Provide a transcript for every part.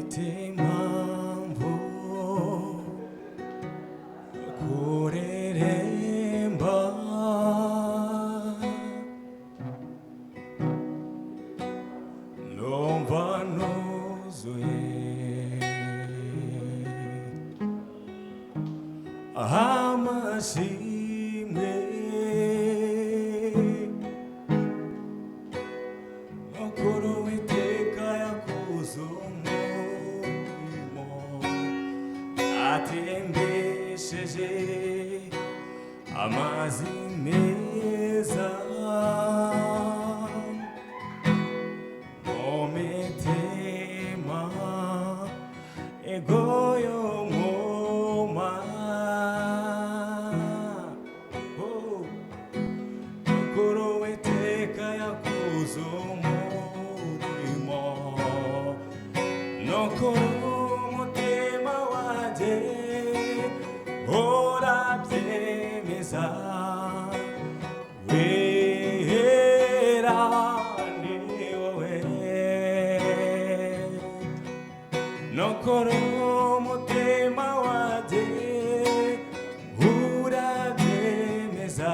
mambo kureremba numva nuzuye amashimwe nokuru witeka yakoze umurimo atembesheje amazi meza mometema egoyo ngoma nokuru witeka yakoze umurimo nokuru umutima wanje urabyemeza wera ni wowe nokuru umutima wanje urabyemeza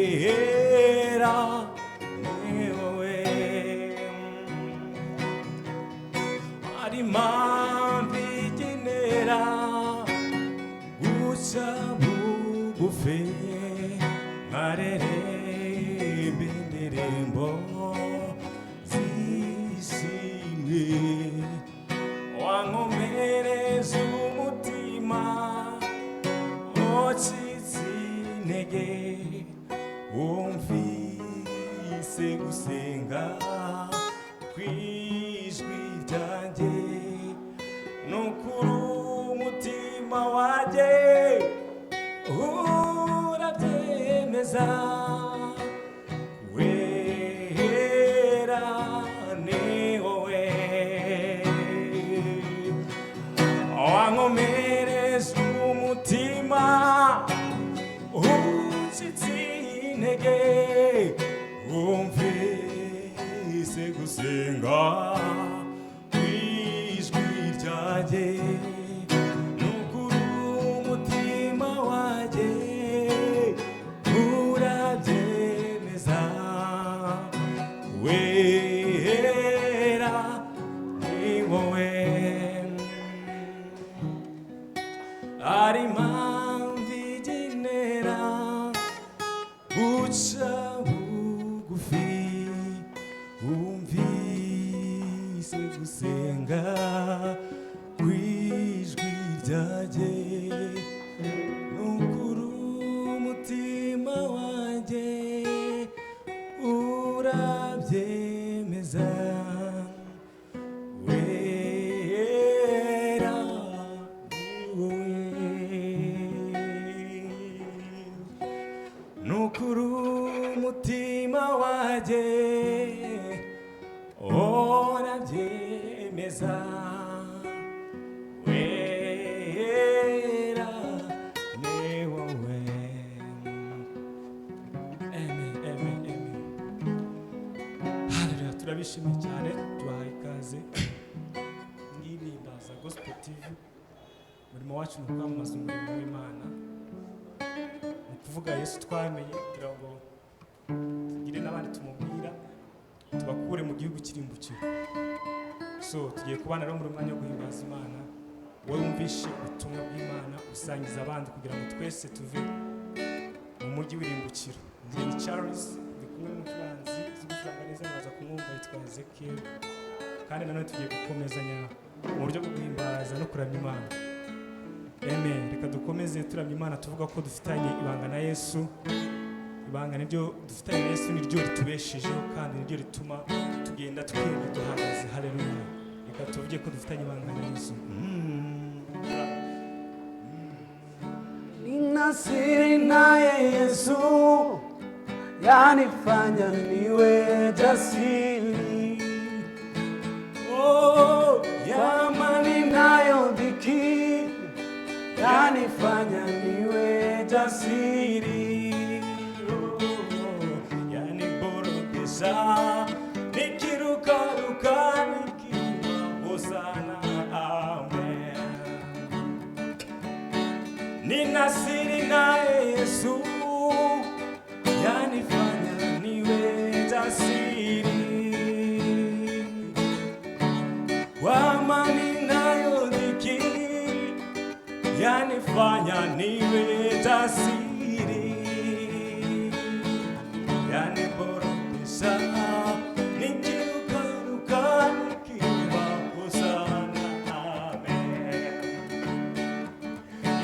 wera ni wowe ari mpamvu igenera guca bugufi nkareremba indirimbo zishimye wankomereza umutima wacitse intege wumvise gusenga kw'ijwi ryanjye nukuri umutima wanjye urabyemeza wera ni wowe wankomereza umutima ucitse intege wumvise gusenga kw'ijwi ryanjye nukuri umutima wanjye urabyemeza wera ni wowe ari mpamvu igenera guca bugufi wumvise gusenga kw'ijwi ryanjye nukuri umutima wanjye urabyemeza wera ni wowe nukuri umutima wanjye urabyemeza wera ni wowe. Amen, amen, amen. Haleluya, turabishimiye cyane tubahaye ikaze mw'Ihimbaza Gospel TV. Umurimo wacu ni ukwamamaza umurimo w'Imana, ni ukuvuga Yesu twamenye kugira ngo tugire n'abandi tumubwira tubakure mu gihugu kirimbukiro. So tugiye kubana rero muri mwanya wo guhimbaza Imana, wowe wumvishe ubutumwa bw'Imana usangiza abandi kugira ngo twese tuve mu mujyi w'irimbukiro. Njye ni Charles, ndi kumwe n'umucuranzi uzi gucuranga neza muraza kumwumva yitwa Ezekiel, kandi nanone tugiye gukomezanya mu buryo bwo guhimbaza no kuramya Imana. Amen. Reka dukomeze turamya Imana tuvuga ko dufitanye ibanga na Yesu. Ibanga niryo dufitanye na Yesu niryo ritubeshejeho kandi niryo rituma tugenda twemye duhagaze. Haleluya. Reka tuvuge ko dufitanye ibanga na Yesu. Nina siri naye Yesu, yanifanya niwe jasiri. Oh, Yamani nayo dhiki, yanifanya niwe jasiri. yani borodesha nikirukaruka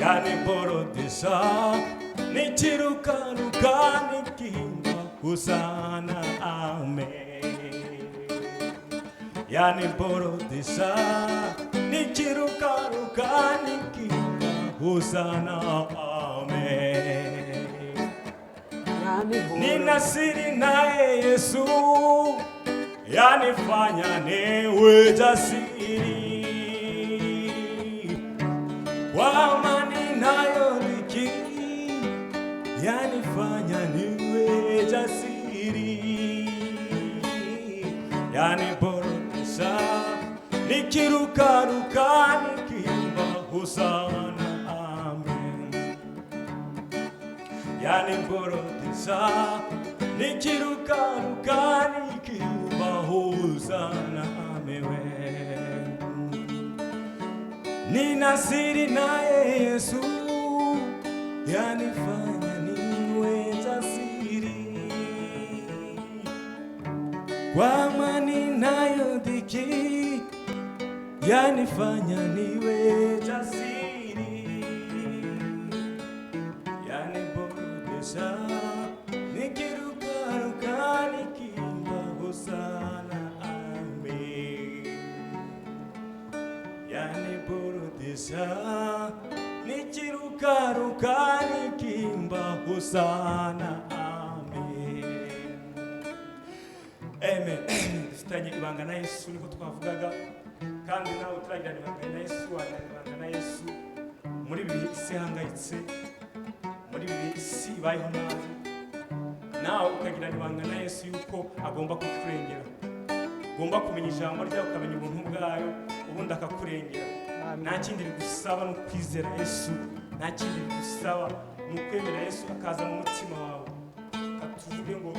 yaniborodesha nikirukaruka nikimba hosana amen yaniborodesha nikirukaruka nikimba hosana amen nina siri naye Yesu yanifanya niwe jasiri kwa amani nayo dhiki yanifanya niwe jasiri yaniborodesha nikirukaruka nikimba hosana amen yaniborodesha nikirukaruka nikimba hosana amen nina siri naye Yesu yanifanya niwe jasiri kwa amani nayo dhiki yanifanya niwe jasiri yaniborodesha nikirukaruka nikimba hosana amen yaniborodesha nikirukaruka nikimba hosana amen amen dufitanye ibanga na Yesu niko twavugaga kandi nawe turagirana ibanga na Yesu ibanga na Yesu muri bihe isi hangayitse muri bihe isi ibayeho nabi nawe ukagirana ibanga na Yesu yuko agomba kukurengera ugomba kumenya ijambo ryawe ukamenya ubuntu bwayo ubundi akakurengera nta kindi bigusaba no kwizera Yesu nta kindi bigusaba no kwemera Yesu akaza mu mutima wawe atuvuge ngo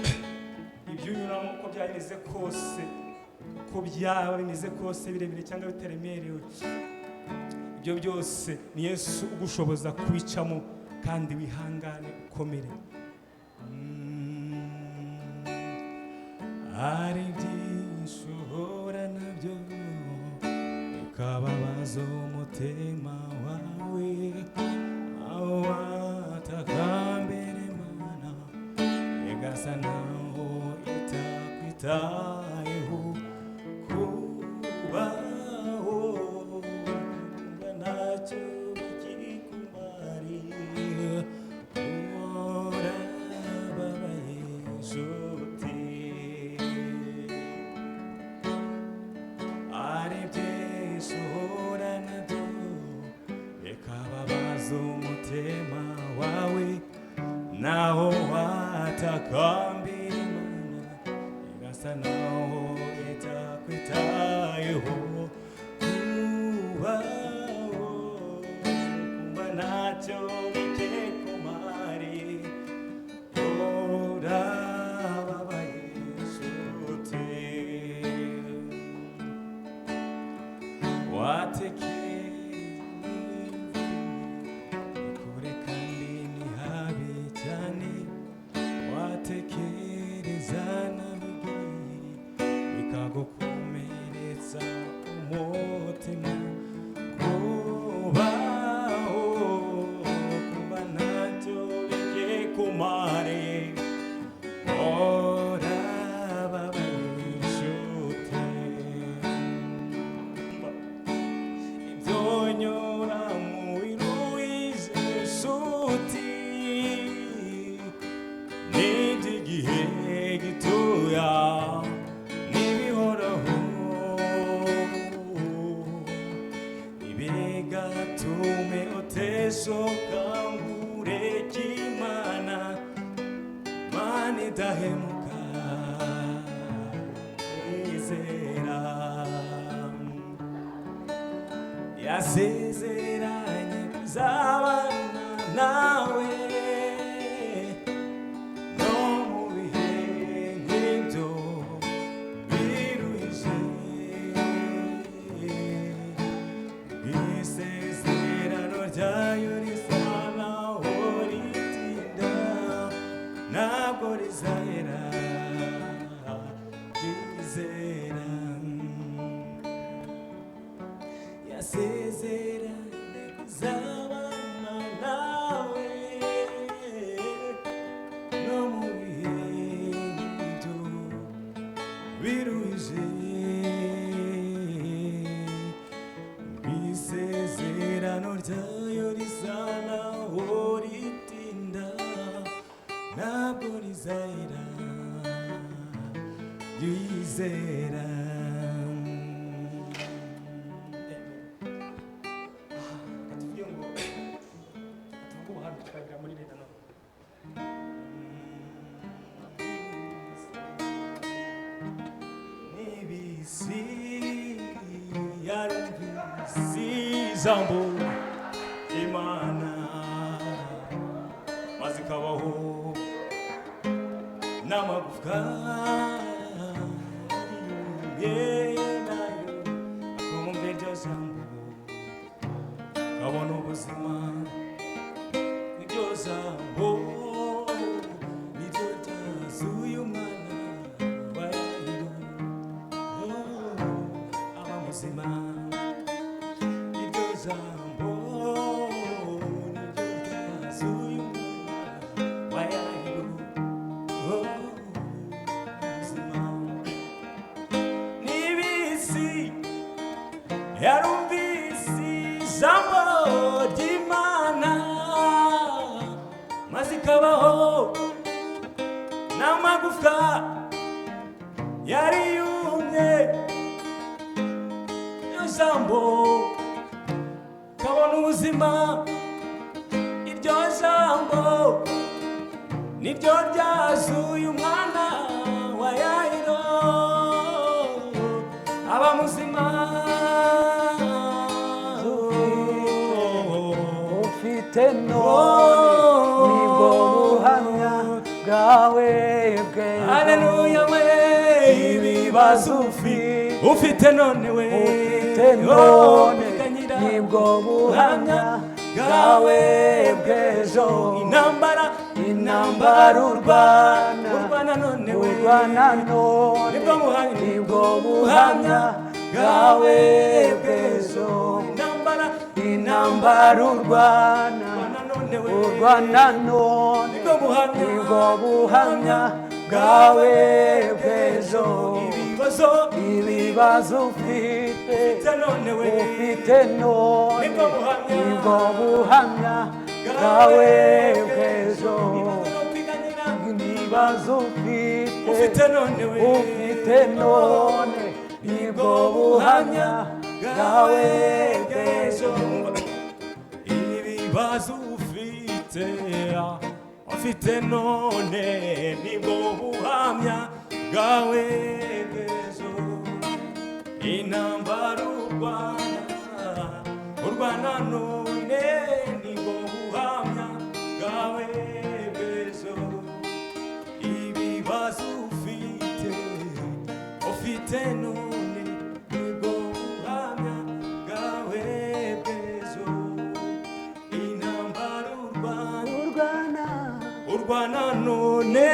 ibyo unyuramo uko byameze kose uko byaba bimeze kose birebire cyangwa bitaremerewe ibyo byose ni Yesu ugushoboza kubicamo kandi wihangane ukomere hari byinshi uhura nabyo ukababaza umutima wawe aho watakambira Imana igasa naho itakwitayeho kubaho kumva ntacyo bikikumariye uhora babaye inshuti ari byinshi uhura nabyo bikababaza umutima wawe naho watakambira Imana igasa naho itakwitayeho kubaho kumva ntacyo bikikumariye urababaye inshuti kure kandi ni habi cyane watekereza nabi bikagukomeretsa umutima kubaho kumva ntacyo bikikumariye urababaye inshuti ibyonyura mu biruhize inshuti n'iby'igihe gitoya n'ibihoraho ntibigatume uteshoka ngo ureke Imana Mana idahemuka izera yasezeranye kuzabana nawe no mu bihe nk'ibyo biruhije isezerano ryayo risa naho ritinda ntabwo rizahera ryizera yasezeranye kuzabana biruhije isezerano ryayo risa naho ritinda ntabwo rizahera yizera nibisi yarumvisi ijambo Imana maze ikabaho n'amagufwa nayo akumva iryo jambo kabona ubuzima iryo jambo niryo ryazuye umwana wa Yayiro aba muzima iryo jambo niryo ryazuye umwana wa Yayiro muzima n'ibisi yarumvise ijambo ry'Imana maze ikabaho n'amagufwa yari yumye iryo jambo kabona ubuzima iryo jambo niryo ryazuye umwana wa Yayiro aba muzima ufite none nibwo buhamya bwawe bw'ejo. Haleluya we ibibazo ufite none we ufite none nibwo buhamya bwawe bw'ejo. intambara urwana none we urwana none nibwo buhamya bwawe bw'ejo. intambara urwana none nibwo buhamya bwawe bw'ejo. ibibazo ufite none nibwo buhamya bwawe bw'ejo. ibibazo ufite none nibwo buhamya bwawe bw'ejo. ibibazo ufite none nibwo buhamya bwawe bw'ejo. intambara urwana none nibwo buhamya bwawe bw'ejo. ibibazo ufite none nibwo buhamya bwawe bw'ejo. intambara urwana none